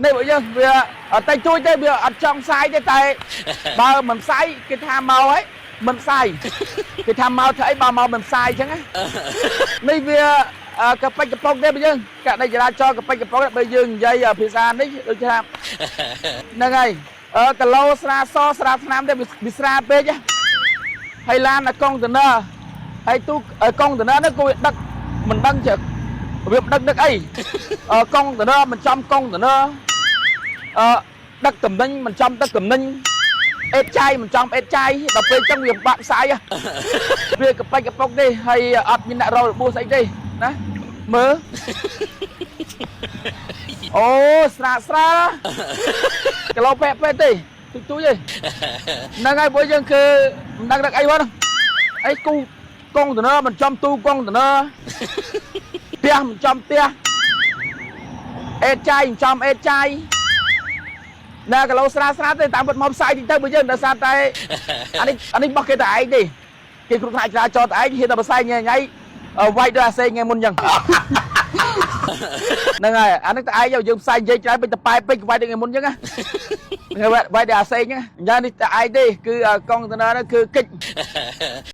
នេះបើយើងវាតែជួយទេវាអត់ចង់ផ្សាយទេតែបើមិនផ្សាយគេថាមកហើយមិនផ្សាយគេថាមកធ្វើអីបើមកមិនផ្សាយអញ្ចឹងនេះវាកប៉ិចកប៉ុកទេបើយើងកណិចរាចរកប៉ិចកប៉ុកបើយើងនិយាយភាសានេះដូចថាហ្នឹងហើយគីឡូស្រាសស្រាថ្នាំទេវាស្រាពេកហើយឡានកុងតឺន័រហើយទូកុងតឺន័រនោះគឺដឹកមិនដឹងជឹកវាដឹកអីកុងតឺន័រមិនចំកុងតឺន័រដឹកតំណែងមិនចំដឹកតំណែងអេតចាយមិនចំអេតចាយដល់ពេលចឹងវាបាក់ផ្សាយវាកប៉ិចកប៉ុកទេហើយអត់មានអ្នករករបួសស្អីទេណាមើលអូស្រាគីឡូពេកទេទូចទេហ្នឹងហើយពួកយើងគឺមិនដឹងដឹកអីវ៉ាអីគូកុងតឺន័រមិនចំទូកុងតឺន័រផ្ទះមិនចំផ្ទះអេតចាយមិនចំអេតចាយណាគីឡូស្រាទេតាមពិតមកផ្សាយតិចទៅបើយើងដោយសារតែអានេះបោះគេតែឯងទេគេគ្រប់ថ្នាក់ចរាចរណ៍តែឯងហ៊ានតែផ្សាយញ៉ៃវាយដោយអាសេថ្ងៃមុនអញ្ចឹងហ្នឹងហើយអានេះតែឯងយើងផ្សាយនិយាយច្រើនពេកតប៉ែពេកវាយដូចថ្ងៃមុនអញ្ចឹងណាវាយដោយអាសេអញ្ចឹងនេះតែឯងទេគឺកុងតឺន័រនោះគឺកិច្ច